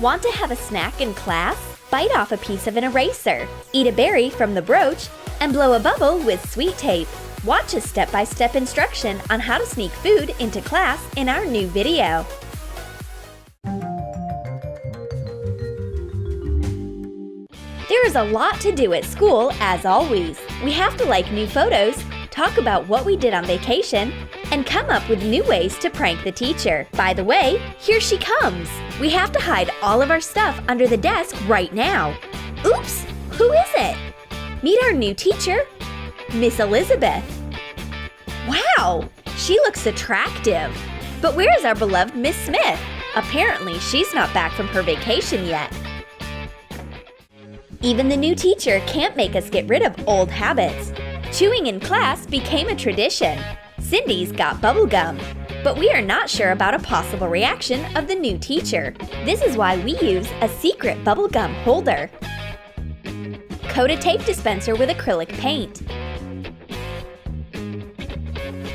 Want to have a snack in class? Bite off a piece of an eraser, eat a berry from the brooch, and blow a bubble with sweet tape. Watch a step-by-step instruction on how to sneak food into class in our new video. There is a lot to do at school, as always. We have to like new photos, talk about what we did on vacation, and come up with new ways to prank the teacher. By the way, here she comes! We have to hide all of our stuff under the desk right now. Oops! Who is it? Meet our new teacher, Miss Elizabeth. Wow! She looks attractive. But where is our beloved Miss Smith? Apparently, she's not back from her vacation yet. Even the new teacher can't make us get rid of old habits. Chewing in class became a tradition. Cindy's got bubble gum, but we are not sure about a possible reaction of the new teacher. This is why we use a secret bubble gum holder. Coat a tape dispenser with acrylic paint.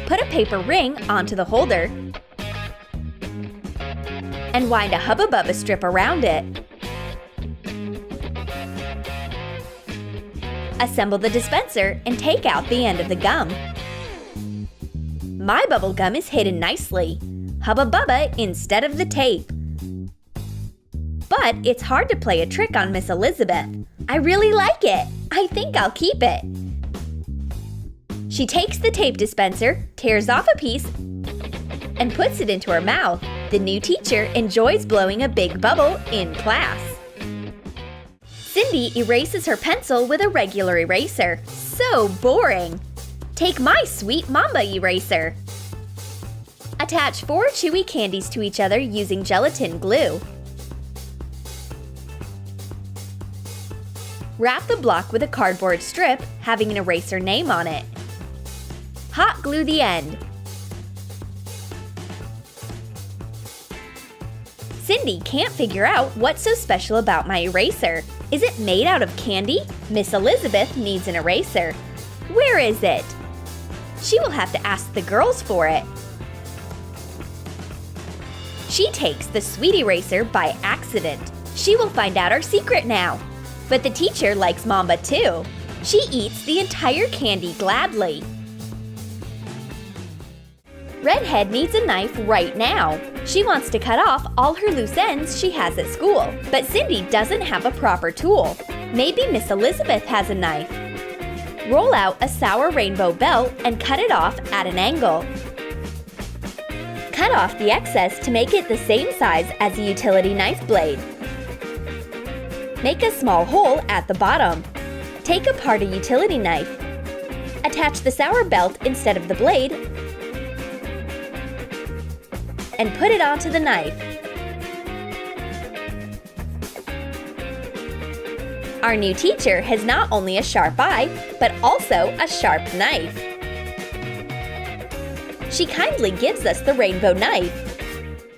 Put a paper ring onto the holder and wind a Hubba Bubba strip around it. Assemble the dispenser and take out the end of the gum. My bubble gum is hidden nicely. Hubba Bubba instead of the tape. But it's hard to play a trick on Miss Elizabeth. I really like it. I think I'll keep it. She takes the tape dispenser, tears off a piece, and puts it into her mouth. The new teacher enjoys blowing a big bubble in class. Cindy erases her pencil with a regular eraser. So boring! Take my sweet Mamba eraser. Attach 4 chewy candies to each other using gelatin glue. Wrap the block with a cardboard strip having an eraser name on it. Hot glue the end. Cindy can't figure out what's so special about my eraser. Is it made out of candy? Miss Elizabeth needs an eraser. Where is it? She will have to ask the girls for it. She takes the sweet eraser by accident. She will find out our secret now. But the teacher likes Mamba too. She eats the entire candy gladly. Redhead needs a knife right now. She wants to cut off all her loose ends she has at school. But Cindy doesn't have a proper tool. Maybe Miss Elizabeth has a knife. Roll out a sour rainbow belt and cut it off at an angle. Cut off the excess to make it the same size as a utility knife blade. Make a small hole at the bottom. Take apart a utility knife. Attach the sour belt instead of the blade and put it onto the knife. Our new teacher has not only a sharp eye, but also a sharp knife. She kindly gives us the rainbow knife.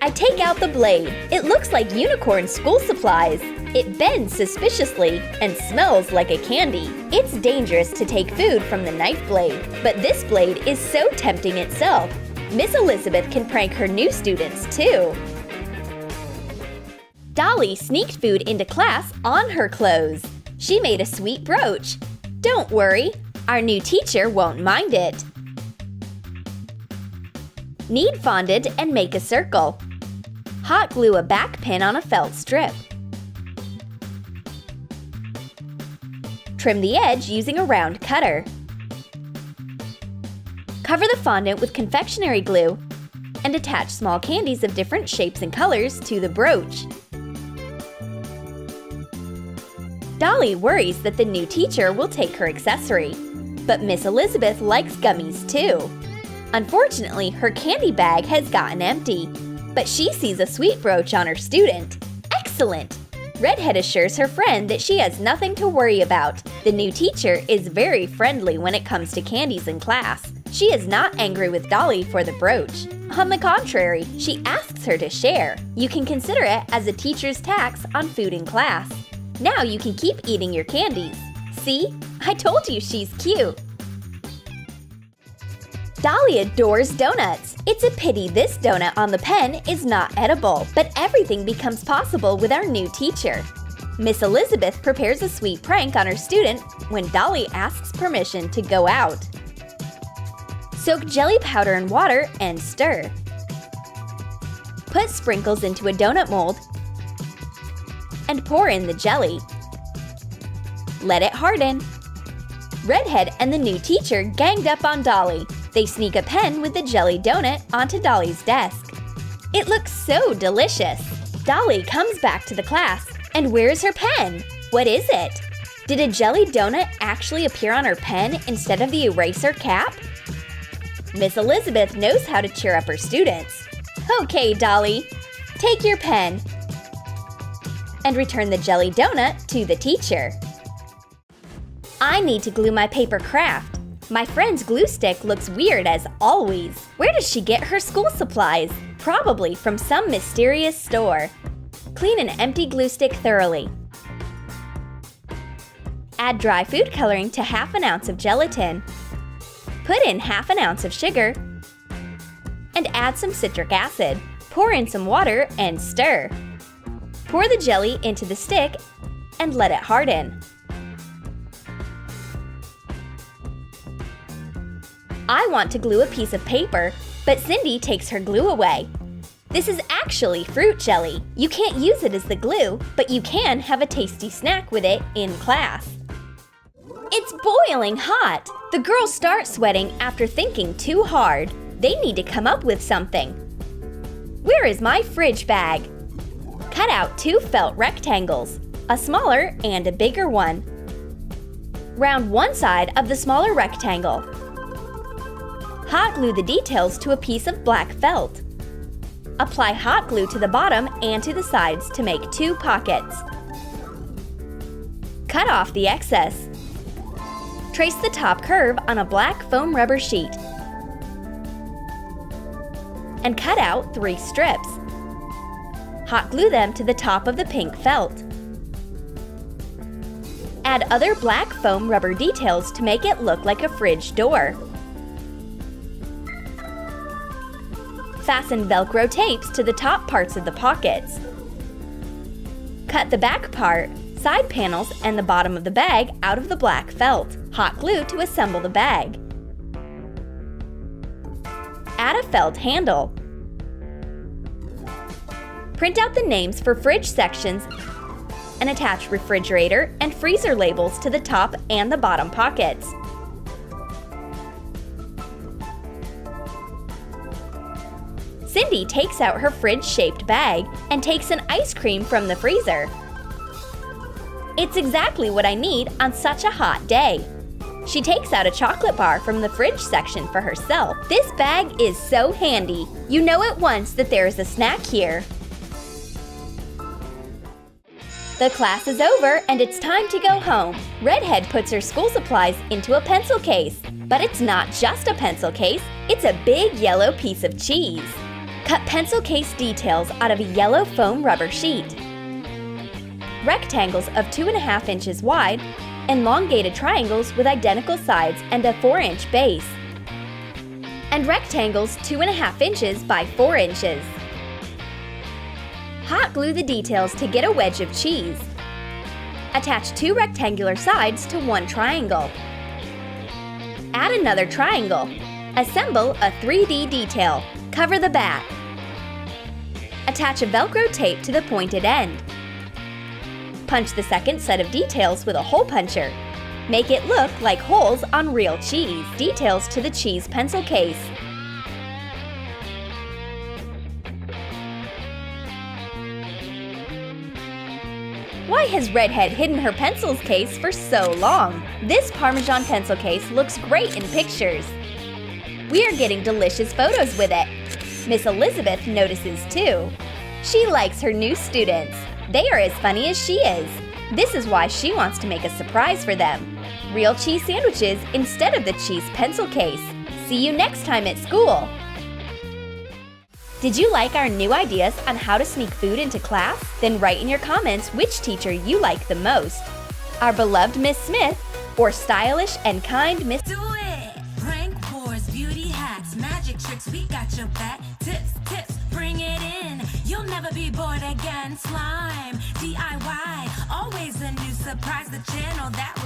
I take out the blade. It looks like unicorn school supplies. It bends suspiciously and smells like a candy. It's dangerous to take food from the knife blade, but this blade is so tempting itself. Miss Elizabeth can prank her new students too. Dolly sneaked food into class on her clothes. She made a sweet brooch. Don't worry, our new teacher won't mind it. Knead fondant and make a circle. Hot glue a back pin on a felt strip. Trim the edge using a round cutter. Cover the fondant with confectionery glue and attach small candies of different shapes and colors to the brooch. Dolly worries that the new teacher will take her accessory, but Miss Elizabeth likes gummies too. Unfortunately, her candy bag has gotten empty, but she sees a sweet brooch on her student. Excellent! Redhead assures her friend that she has nothing to worry about. The new teacher is very friendly when it comes to candies in class. She is not angry with Dolly for the brooch. On the contrary, she asks her to share. You can consider it as a teacher's tax on food in class. Now you can keep eating your candies. See? I told you she's cute. Dolly adores donuts. It's a pity this donut on the pen is not edible, but everything becomes possible with our new teacher. Miss Elizabeth prepares a sweet prank on her student when Dolly asks permission to go out. Soak jelly powder in water and stir. Put sprinkles into a donut mold and pour in the jelly. Let it harden. Redhead and the new teacher ganged up on Dolly. They sneak a pen with the jelly donut onto Dolly's desk. It looks so delicious. Dolly comes back to the class. And where's her pen? What is it? Did a jelly donut actually appear on her pen instead of the eraser cap? Miss Elizabeth knows how to cheer up her students. Okay, Dolly, take your pen and return the jelly donut to the teacher. I need to glue my paper craft. My friend's glue stick looks weird as always. Where does she get her school supplies? Probably from some mysterious store. Clean an empty glue stick thoroughly. Add dry food coloring to half an ounce of gelatin. Put in half an ounce of sugar and add some citric acid. Pour in some water and stir. Pour the jelly into the stick and let it harden. I want to glue a piece of paper, but Cindy takes her glue away. This is actually fruit jelly. You can't use it as the glue, but you can have a tasty snack with it in class. It's boiling hot! The girls start sweating after thinking too hard. They need to come up with something. Where is my fridge bag? Cut out 2 felt rectangles, a smaller and a bigger one. Round one side of the smaller rectangle. Hot glue the details to a piece of black felt. Apply hot glue to the bottom and to the sides to make 2 pockets. Cut off the excess. Trace the top curve on a black foam rubber sheet. And cut out 3 strips. Hot glue them to the top of the pink felt. Add other black foam rubber details to make it look like a fridge door. Fasten Velcro tapes to the top parts of the pockets. Cut the back part, side panels, and the bottom of the bag out of the black felt. Hot glue to assemble the bag. Add a felt handle. Print out the names for fridge sections and attach refrigerator and freezer labels to the top and the bottom pockets. Cindy takes out her fridge-shaped bag and takes an ice cream from the freezer. It's exactly what I need on such a hot day. She takes out a chocolate bar from the fridge section for herself. This bag is so handy. You know at once that there is a snack here. The class is over and it's time to go home. Redhead puts her school supplies into a pencil case. But it's not just a pencil case, it's a big yellow piece of cheese. Cut pencil case details out of a yellow foam rubber sheet. Rectangles of 2.5 inches wide, elongated triangles with identical sides and a 4-inch base. And rectangles 2.5 inches by 4 inches. Hot glue the details to get a wedge of cheese. Attach 2 rectangular sides to 1 triangle. Add another triangle. Assemble a 3D detail. Cover the back. Attach a Velcro tape to the pointed end. Punch the second set of details with a hole puncher. Make it look like holes on real cheese. Details to the cheese pencil case. Why has Redhead hidden her pencils case for so long? This Parmesan pencil case looks great in pictures. We are getting delicious photos with it. Miss Elizabeth notices too. She likes her new students. They are as funny as she is. This is why she wants to make a surprise for them. Real cheese sandwiches instead of the cheese pencil case. See you next time at school. Did you like our new ideas on how to sneak food into class? Then write in your comments which teacher you like the most. Our beloved Miss Smith or stylish and kind Miss... Do it! Prank Wars Beauty Hacks hacks, magic tricks, we got your back. Tips, bring it in. You'll never be bored again. Slime, DIY, always a new surprise. The channel that